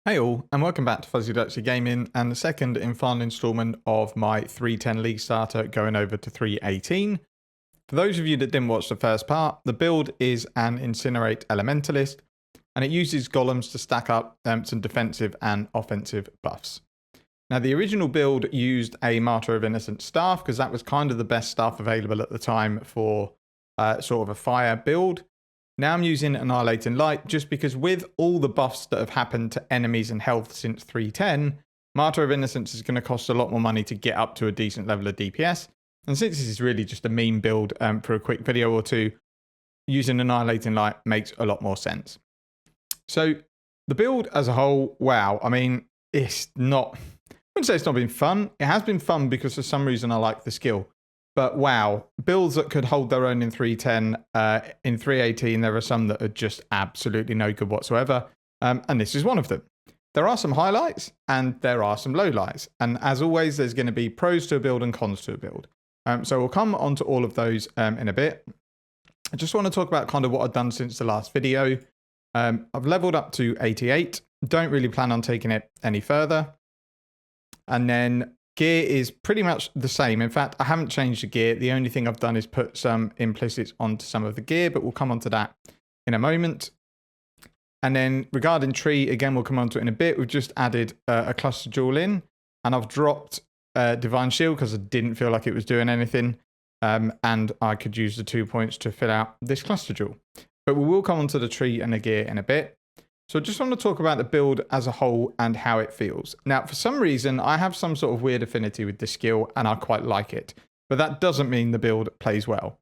Hey all, and welcome back to Fuzzy Dutchy Gaming and the second and final installment of my 3.10 League starter going over to 3.18. For those of you that didn't watch the first part, the build is an Incinerate Elementalist, and it uses golems to stack up some defensive and offensive buffs. Now the original build used a Martyr of Innocent staff because that was kind of the best staff available at the time for sort of a fire build. Now I'm using Annihilating Light just because with all the buffs that have happened to enemies and health since 3.10, Martyr of Innocence is going to cost a lot more money to get up to a decent level of DPS. And since this is really just a meme build for a quick video or two, using Annihilating Light makes a lot more sense. So the build as a whole, wow, I mean, it's not, I wouldn't say it's not been fun. It has been fun because for some reason I like the skill. But wow, builds that could hold their own in 3.10, in 3.18, there are some that are just absolutely no good whatsoever. And this is one of them. There are some highlights and there are some lowlights. And as always, there's going to be pros to a build and cons to a build. So we'll come on to all of those in a bit. I just want to talk about kind of what I've done since the last video. I've leveled up to 88. Don't really plan on taking it any further. And then gear is pretty much the same. In fact, I haven't changed the gear. The only thing I've done is put some implicits onto some of the gear, but we'll come on to that in a moment. And then regarding tree, again, we'll come on to it in a bit. We've just added a cluster jewel in, and I've dropped Divine Shield because I didn't feel like it was doing anything. And I could use the 2 points to fill out this cluster jewel. But we will come on to the tree and the gear in a bit. So I just want to talk about the build as a whole and how it feels. Now, for some reason, I have some sort of weird affinity with this skill and I quite like it. But that doesn't mean the build plays well.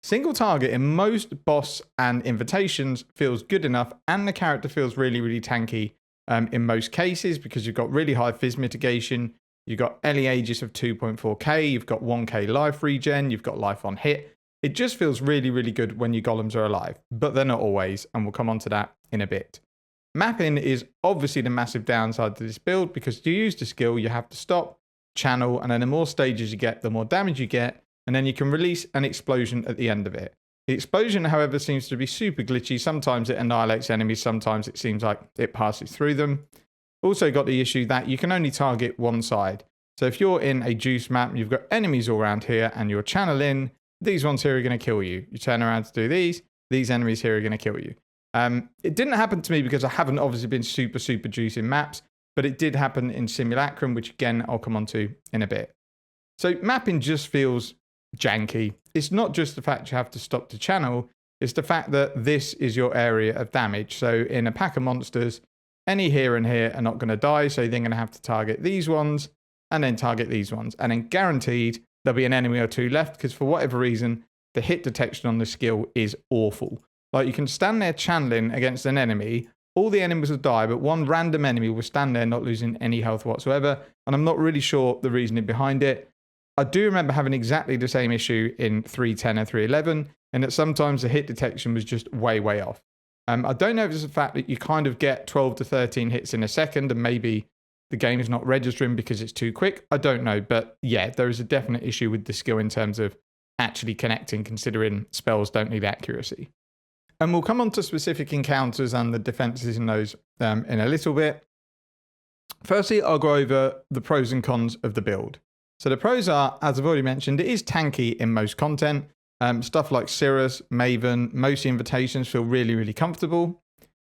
Single target in most boss and invitations feels good enough and the character feels really, really tanky in most cases because you've got really high fizz mitigation, you've got early Aegis of 2.4k, you've got 1k life regen, you've got life on hit. It just feels really, really good when your golems are alive, but they're not always, and we'll come on to that in a bit. Mapping is obviously the massive downside to this build because to use the skill, you have to stop, channel, and then the more stages you get, the more damage you get, and then you can release an explosion at the end of it. The explosion, however, seems to be super glitchy. Sometimes it annihilates enemies, sometimes it seems like it passes through them. Also got the issue that you can only target one side. So if you're in a juice map, you've got enemies all around here, and you're channeling, these ones here are going to kill you. You turn around to do these enemies here are going to kill you. It didn't happen to me because I haven't obviously been super juice in maps, but it did happen in Simulacrum, which again, I'll come on to in a bit. So mapping just feels janky. It's not just the fact you have to stop to channel, it's the fact that this is your area of damage. So in a pack of monsters, any here and here are not going to die, so they're going to have to target these ones and then target these ones. And then guaranteed there'll be an enemy or two left because for whatever reason, the hit detection on this skill is awful. Like you can stand there channeling against an enemy, all the enemies will die, but one random enemy will stand there not losing any health whatsoever. And I'm not really sure the reasoning behind it. I do remember having exactly the same issue in 3.10 and 3.11, and that sometimes the hit detection was just way off. I don't know if it's the fact that you kind of get 12 to 13 hits in a second and maybe the game is not registering because it's too quick. I don't know, but yeah, there is a definite issue with the skill in terms of actually connecting, considering spells don't need accuracy. And we'll come on to specific encounters and the defenses in those in a little bit. Firstly, I'll go over the pros and cons of the build. So the pros are, as I've already mentioned, it is tanky in most content. Stuff like Sirus, Maven, most invitations feel really comfortable.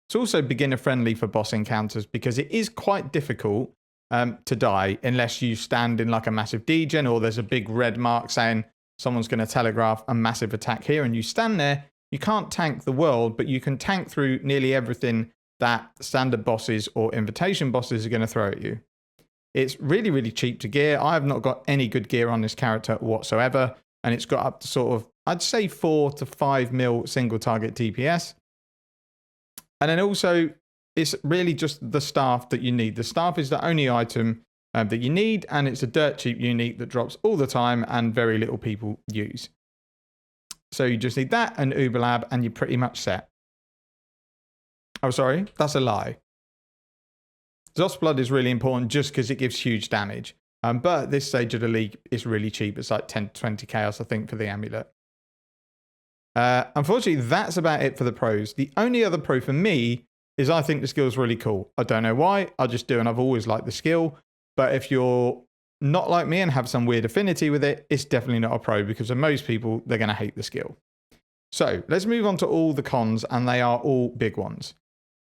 It's also beginner friendly for boss encounters because it is quite difficult to die unless you stand in like a massive degen or there's a big red mark saying someone's going to telegraph a massive attack here and you stand there. You can't tank the world, but you can tank through nearly everything that standard bosses or invitation bosses are going to throw at you. It's really cheap to gear. I have not got any good gear on this character whatsoever, and it's got up to sort of, I'd say 4 to 5 mil single target DPS. And then also, it's really just the staff that you need. The staff is the only item that you need, and it's a dirt cheap unique that drops all the time and very little people use. So you just need that and Uber Lab and you're pretty much set. Oh, sorry, that's a lie. Zoss Blood is really important just because it gives huge damage. But at this stage of the league, it's really cheap. It's like 10 to 20 chaos, I think, for the amulet. Unfortunately, that's about it for the pros. The only other pro for me is I think the skill is really cool. I don't know why, I just do, and I've always liked the skill. But if you're not like me and have some weird affinity with it, it's definitely not a pro, because for most people, they're going to hate the skill. So let's move on to all the cons, and they are all big ones.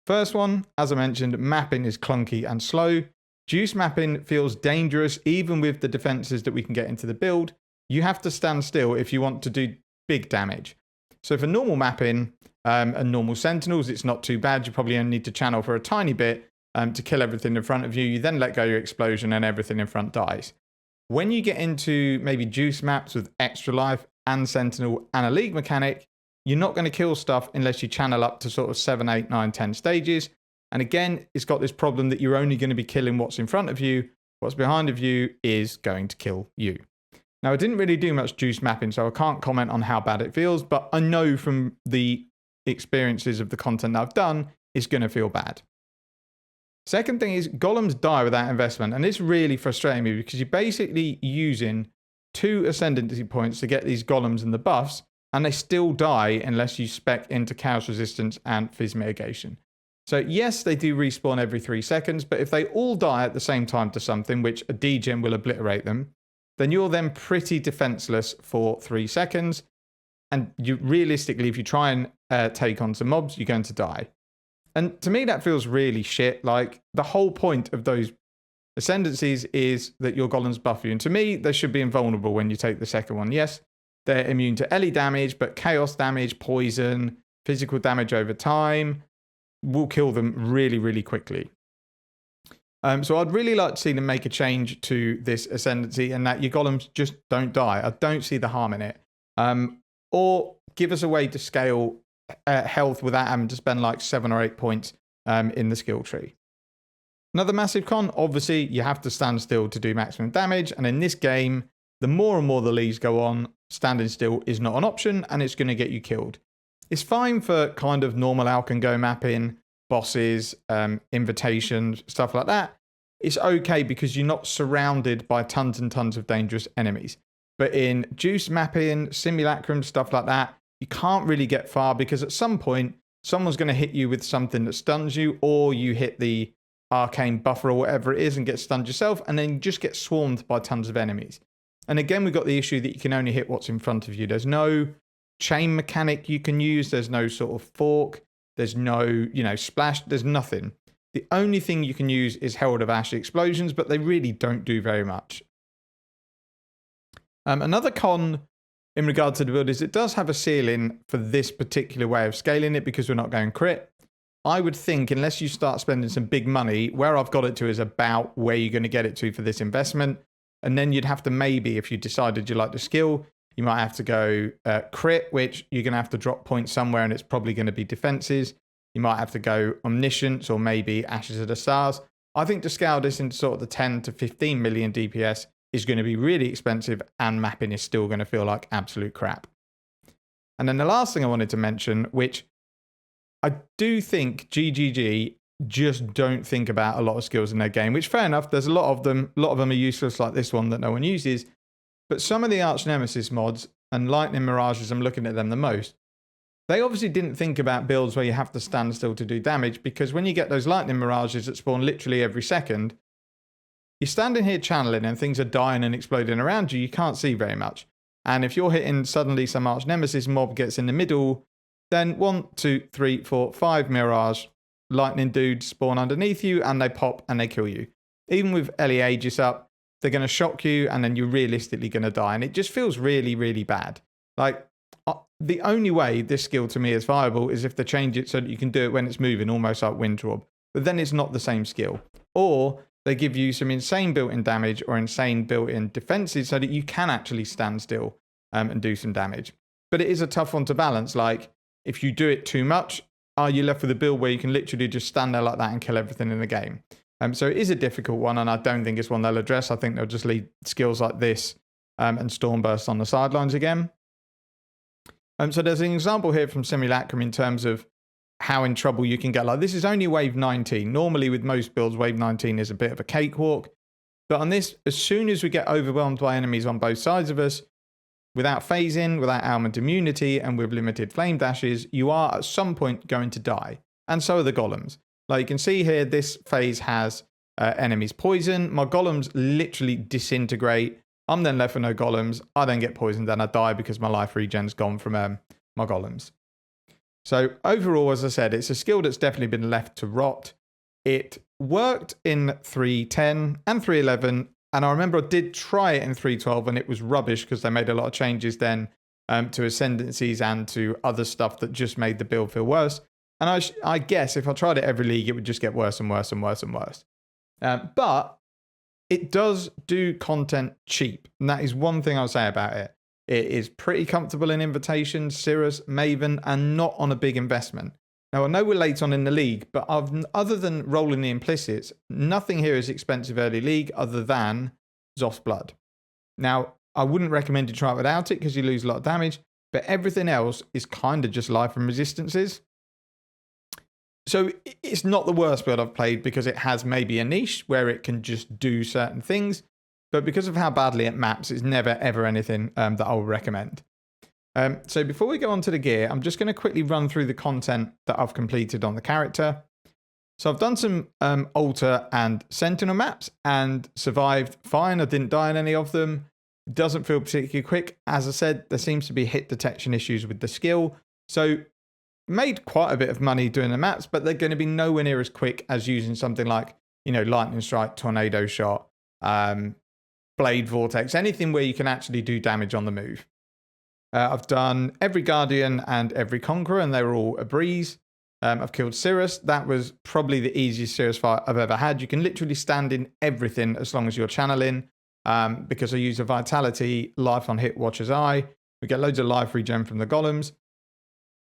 First one, as I mentioned, mapping is clunky and slow. Juice mapping feels dangerous, even with the defenses that we can get into the build. You have to stand still if you want to do big damage. So for normal mapping and normal sentinels, it's not too bad. You probably only need to channel for a tiny bit to kill everything in front of you. You then let go your explosion and everything in front dies. When you get into maybe juice maps with extra life and sentinel and a league mechanic, you're not going to kill stuff unless you channel up to sort of 7, 8, 9, 10 stages. And again, it's got this problem that you're only going to be killing what's in front of you. What's behind of you is going to kill you. Now, I didn't really do much juice mapping, so I can't comment on how bad it feels, but I know from the experiences of the content I've done, it's going to feel bad. Second thing is golems die without investment, and it's really frustrating me because you're basically using 2 ascendancy points to get these golems and the buffs, and they still die unless you spec into chaos resistance and fizz mitigation. So yes, they do respawn every 3 seconds, but if they all die at the same time to something, which a degen will obliterate them, then you're then pretty defenseless for 3 seconds. And you realistically, if you try and take on some mobs, you're going to die. And to me, that feels really shit. Like, the whole point of those ascendancies is that your golems buff you. And to me, they should be invulnerable when you take the second one. Yes, they're immune to ele damage, but chaos damage, poison, physical damage over time will kill them really, really quickly. So I'd really like to see them make a change to this ascendancy and that your golems just don't die. I don't see the harm in it. Or give us a way to scale health without having to spend like 7 or 8 points in the skill tree. Another massive con, obviously, you have to stand still to do maximum damage. And in this game, the more and more the leagues go on, standing still is not an option and it's going to get you killed. It's fine for kind of normal Alch and Go mapping, bosses, invitations, stuff like that. It's okay because you're not surrounded by tons and tons of dangerous enemies. But in juice mapping, simulacrum, stuff like that, you can't really get far because at some point, someone's going to hit you with something that stuns you, or you hit the arcane buffer or whatever it is and get stunned yourself, and then you just get swarmed by tons of enemies. And again, we've got the issue that you can only hit what's in front of you. There's no chain mechanic you can use. There's no sort of fork. There's no, splash. There's nothing. The only thing you can use is Herald of Ash explosions, but they really don't do very much. Another con in regard to the build is it does have a ceiling for this particular way of scaling it because we're not going crit. I would think unless you start spending some big money, where I've got it to is about where you're going to get it to for this investment. And then you'd have to maybe, if you decided you like the skill, you might have to go crit, which you're going to have to drop points somewhere and it's probably going to be defenses. You might have to go omniscience or maybe Ashes of the Stars. I think to scale this into sort of the 10 to 15 million DPS is going to be really expensive and mapping is still going to feel like absolute crap. And then the last thing I wanted to mention, which I do think GGG just don't think about a lot of skills in their game, which fair enough, there's a lot of them. A lot of them are useless like this one that no one uses. But some of the Arch Nemesis mods and Lightning Mirages, I'm looking at them the most, they obviously didn't think about builds where you have to stand still to do damage, because when you get those Lightning Mirages that spawn literally every second, you're standing here channeling and things are dying and exploding around you, you can't see very much. And if you're hitting suddenly some Arch Nemesis mob gets in the middle, then 1, 2, 3, 4, 5 Mirage lightning dudes spawn underneath you and they pop and they kill you. Even with Ellie Aegis up, they're going to shock you and then you're realistically going to die. And it just feels really, really bad. Like, the only way this skill to me is viable is if they change it so that you can do it when it's moving, almost like Windrob. But then it's not the same skill. Or they give you some insane built-in damage or insane built-in defenses so that you can actually stand still and do some damage. But it is a tough one to balance. Like, if you do it too much, are you left with a build where you can literally just stand there like that and kill everything in the game? So it is a difficult one, and I don't think it's one they'll address. I think they'll just leave skills like this and Stormburst on the sidelines again. So there's an example here from Simulacrum in terms of how in trouble you can get. Like, this is only wave 19. Normally with most builds, wave 19 is a bit of a cakewalk. But on this, as soon as we get overwhelmed by enemies on both sides of us, without phasing, without ailment immunity, and with limited flame dashes, you are at some point going to die. and so are the golems. Like you can see here, this phase has enemies poison. My golems literally disintegrate. I'm then left with no golems. I then get poisoned and I die because my life regen's gone from my golems. So overall, as I said, it's a skill that's definitely been left to rot. It worked in 3.10 and 3.11, and I remember I did try it in 3.12 and it was rubbish because they made a lot of changes then to ascendancies and to other stuff that just made the build feel worse. And I guess if I tried it every league, it would just get worse and worse and worse and worse. But it does do content cheap, and that is one thing I'll say about it. It is pretty comfortable in invitations, Sirus, Maven, and not on a big investment. Now, I know we're late on in the league, but other than rolling the implicits, nothing here is expensive early league other than Zoth's Blood. Now, I wouldn't recommend you try it without it because you lose a lot of damage, but everything else is kind of just life and resistances. So it's not the worst build I've played because it has maybe a niche where it can just do certain things, but because of how badly it maps, it's never ever anything that I'll recommend. So before we go on to the gear, I'm just going to quickly run through the content that I've completed on the character. So I've done some Altar and Sentinel maps and survived fine. I didn't die in any of them. Doesn't feel particularly quick. As I said, there seems to be hit detection issues with the skill. So made quite a bit of money doing the maps, but they're going to be nowhere near as quick as using something like, you know, Lightning Strike, Tornado Shot, Blade Vortex, anything where you can actually do damage on the move. I've done every Guardian and every Conqueror, and they were all a breeze. I've killed Sirus. That was probably the easiest Sirus fight I've ever had. You can literally stand in everything as long as you're channeling, because I use a Vitality, Life on Hit, Watcher's Eye. We get loads of life regen from the Golems.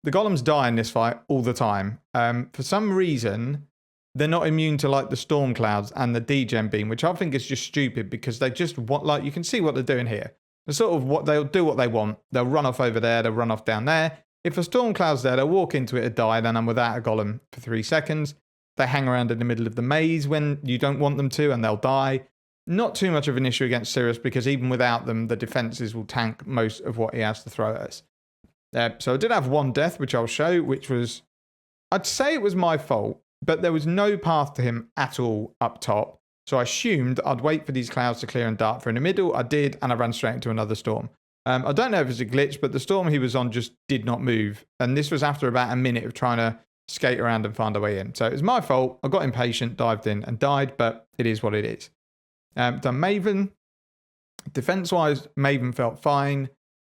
The Golems die in this fight all the time. For some reason, they're not immune to like the Storm Clouds and the degen beam, which I think is just stupid because they just want, like, you can see what they're doing here. They're sort of what they'll do what they want. They'll run off over there. They'll run off down there. If a Storm Cloud's there, they'll walk into it and die. Then I'm without a Golem for 3 seconds. They hang around in the middle of the maze when you don't want them to, and they'll die. Not too much of an issue against Sirus because even without them, the defenses will tank most of what he has to throw at us. So I did have one death, which I'll show, which was, I'd say it was my fault, but there was no path to him at all up top. So I assumed I'd wait for these clouds to clear and dart through in the middle. I did, and I ran straight into another storm. I don't know if it's a glitch, but the storm he was on just did not move. And this was after about a minute of trying to skate around and find a way in. So it was my fault. I got impatient, dived in and died, but it is what it is. Done Maven. Defense-wise, Maven felt fine.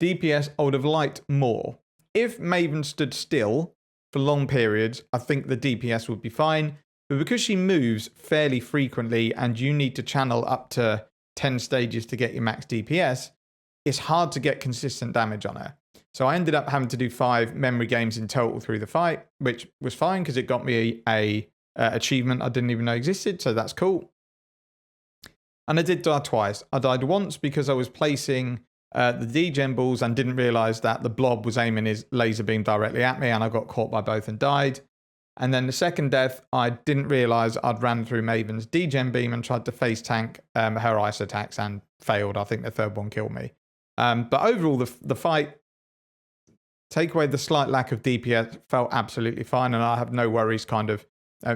DPS, I would have liked more. If Maven stood still for long periods, I think the DPS would be fine. But because she moves fairly frequently and you need to channel up to 10 stages to get your max DPS, it's hard to get consistent damage on her. So I ended up having to do 5 memory games in total through the fight, which was fine because it got me a achievement I didn't even know existed, so that's cool. And I did die twice. I died once because I was placing the degen balls and didn't realise that the blob was aiming his laser beam directly at me, and I got caught by both and died. And then the second death, I didn't realise I'd ran through Maven's degen beam and tried to face tank her ice attacks and failed. I think the third one killed me. But overall, the fight, take away the slight lack of DPS, felt absolutely fine, and I have no worries kind of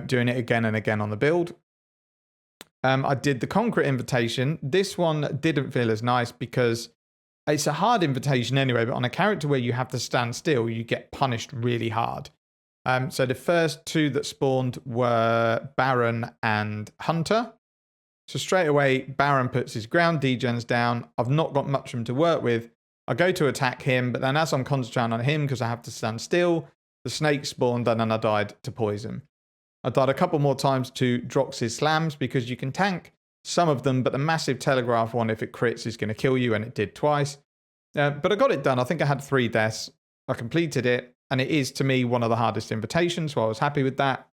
doing it again and again on the build. I did the Concrete Invitation. This one didn't feel as nice because it's a hard invitation anyway, but on a character where you have to stand still, you get punished really hard. So the first 2 that spawned were Baron and Hunter. So straight away, Baron puts his ground degens down. I've not got much room to work with. I go to attack him, but then as I'm concentrating on him because I have to stand still, the snake spawned and then I died to poison. I died a couple more times to Drox's slams because you can tank some of them, but the massive telegraph one, if it crits, is going to kill you, and it did twice. But I got it done. I think I had 3 deaths. I completed it, and it is, to me, one of the hardest invitations, so I was happy with that.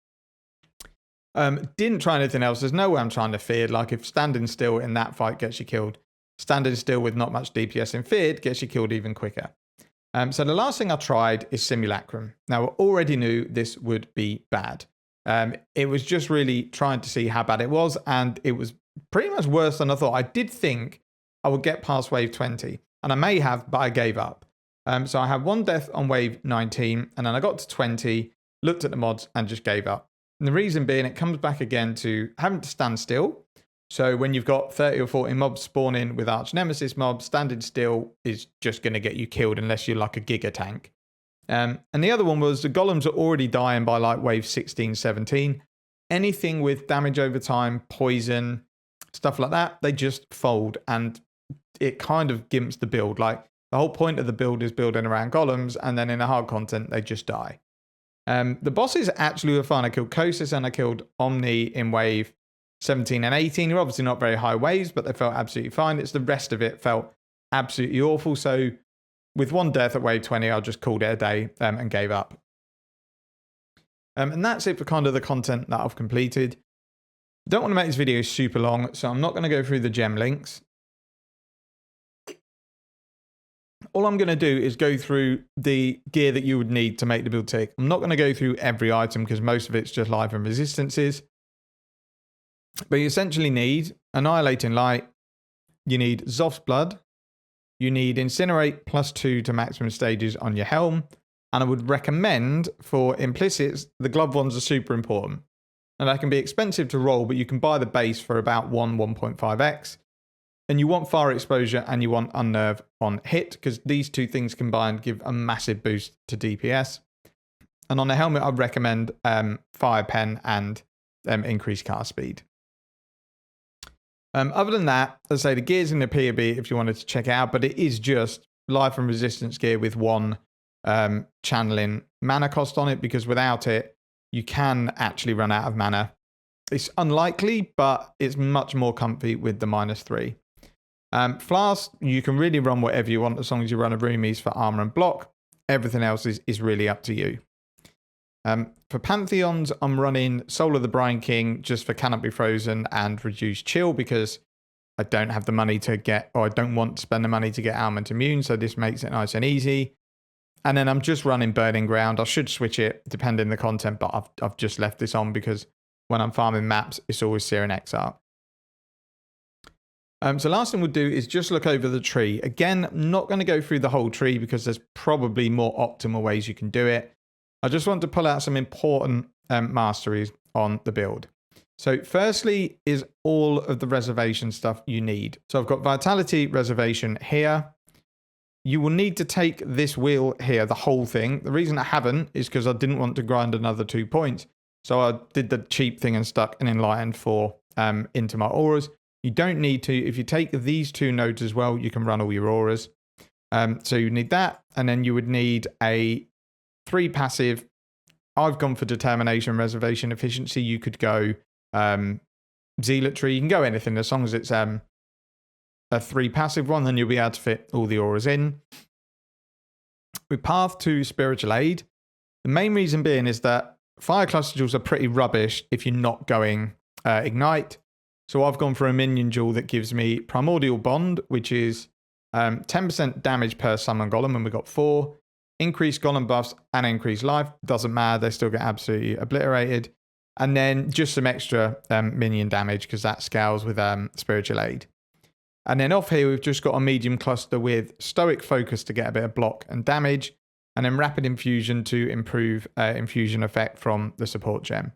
Didn't try anything else. There's no way I'm trying to feared. Like, if standing still in that fight gets you killed, standing still with not much DPS in feared gets you killed even quicker. So the last thing I tried is Simulacrum. Now, I already knew this would be bad. It was just really trying to see how bad it was, and it was pretty much worse than I thought. I did think I would get past wave 20, and I may have, but I gave up. So I had 1 death on wave 19, and then I got to 20, looked at the mods and just gave up. And the reason being, it comes back again to having to stand still. So when you've got 30 or 40 mobs spawning with Arch Nemesis mobs, standing still is just going to get you killed unless you're like a Giga tank. And the other one was the golems are already dying by like wave 16, 17. Anything with damage over time, poison, stuff like that, they just fold, and it kind of gimps the build. Like the whole point of the build is building around golems, and then in the hard content, they just die. The bosses actually were fine. I killed Kosis and I killed Omni in wave 17 and 18. They're obviously not very high waves, but they felt absolutely fine. It's the rest of it felt absolutely awful. So with one death at wave 20, I just called it a day and gave up. And that's it for kind of the content that I've completed. Don't want to make this video super long, so I'm not going to go through the gem links. All I'm going to do is go through the gear that you would need to make the build tick. I'm not going to go through every item because most of it's just life and resistances. But you essentially need Annihilating Light, you need Zoph's Blood, you need Incinerate +2 to maximum stages on your helm, and I would recommend for implicits, the glove ones are super important. And they can be expensive to roll, but you can buy the base for about 1.5x. And you want fire exposure and you want unnerve on hit, because these two things combined give a massive boost to DPS. And on the helmet, I'd recommend fire pen and increased cast speed. Other than that, as I say, the gear's in the POE if you wanted to check it out, but it is just life and resistance gear with one channeling mana cost on it, because without it, you can actually run out of mana. It's unlikely, but it's much more comfy with the -3. Flask, you can really run whatever you want as long as you run a roomies for armor and block. Everything else is really up to you. For Pantheons, I'm running Soul of the Brine King just for Cannot Be Frozen and Reduced Chill, because I don't have the money to get, or I don't want to spend the money to get Almond Immune, so this makes it nice and easy. And then I'm just running Burning Ground. I should switch it depending on the content, but I've just left this on because when I'm farming maps, it's always Sirus and Exile. So last thing we'll do is just look over the tree. Again, I'm not going to go through the whole tree because there's probably more optimal ways you can do it. I just want to pull out some important masteries on the build. So firstly is all of the reservation stuff you need. So I've got Vitality Reservation here. You will need to take this wheel here, the whole thing. The reason I haven't is because I didn't want to grind another 2 points. So I did the cheap thing and stuck an Enlightened 4 into my auras. You don't need to. If you take these 2 nodes as well, you can run all your auras. So you need that. And then you would need a 3 passive. I've gone for Determination, Reservation, Efficiency. You could go Zealotry. You can go anything as long as it's a 3 passive one, then you'll be able to fit all the auras in. We path to Spiritual Aid. The main reason being is that Fire Cluster Jewels are pretty rubbish if you're not going Ignite. So I've gone for a minion jewel that gives me Primordial Bond, which is 10% damage per summon golem, and we've got 4. Increased golem buffs and increased life. Doesn't matter, they still get absolutely obliterated. And then just some extra minion damage, because that scales with Spiritual Aid. And then off here, we've just got a medium cluster with Stoic Focus to get a bit of block and damage, and then Rapid Infusion to improve infusion effect from the support gem.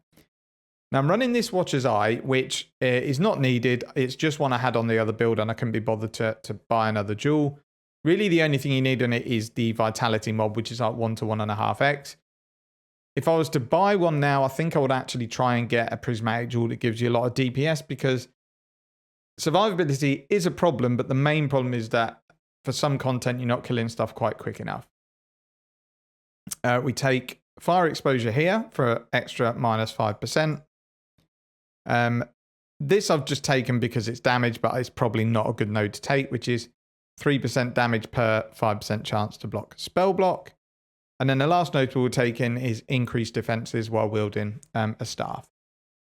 Now I'm running this Watcher's Eye, which is not needed. It's just one I had on the other build and I couldn't be bothered to buy another jewel. Really the only thing you need on it is the Vitality mob, which is like 1 to 1.5x. If I was to buy one now, I think I would actually try and get a Prismatic jewel that gives you a lot of DPS, because survivability is a problem, but the main problem is that for some content, you're not killing stuff quite quick enough. We take Fire Exposure here for extra -5%. This I've just taken because it's damage, but it's probably not a good node to take, which is 3% damage per 5% chance to block spell block. And then the last node we'll take in is increased defenses while wielding a staff.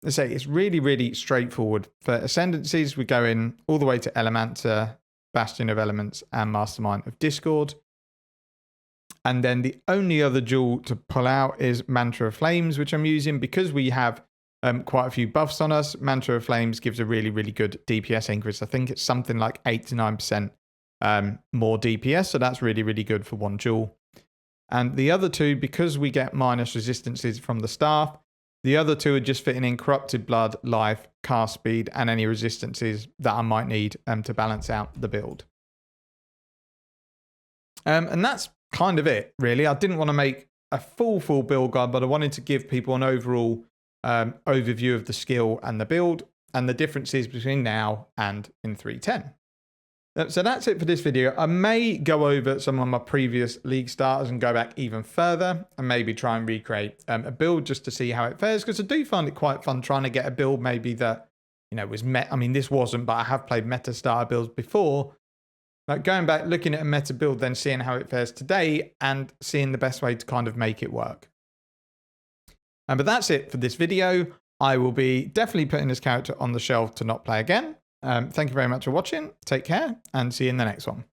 Let's say it's really, really straightforward. For Ascendancies, we go in all the way to Elementor, Bastion of Elements, and Mastermind of Discord. And then the only other jewel to pull out is Mantra of Flames, which I'm using because we have quite a few buffs on us. Mantra of Flames gives a really, really good DPS increase. I think it's something like 8 to 9% more DPS. So that's really, really good for one jewel. And the other two, because we get minus resistances from the staff, the other two are just fitting in Corrupted Blood, Life, Cast Speed, and any resistances that I might need to balance out the build. And that's kind of it, really. I didn't want to make a full build guide, but I wanted to give people an overall overview of the skill and the build and the differences between now and in 3.10. So that's it for this video. I may go over some of my previous league starters and go back even further and maybe try and recreate a build just to see how it fares, because I do find it quite fun trying to get a build maybe that, you know, was I mean, this wasn't, but I have played meta starter builds before. Like going back, looking at a meta build, then seeing how it fares today and seeing the best way to kind of make it work. But that's it for this video. I will be definitely putting this character on the shelf to not play again. Thank you very much for watching. Take care and see you in the next one.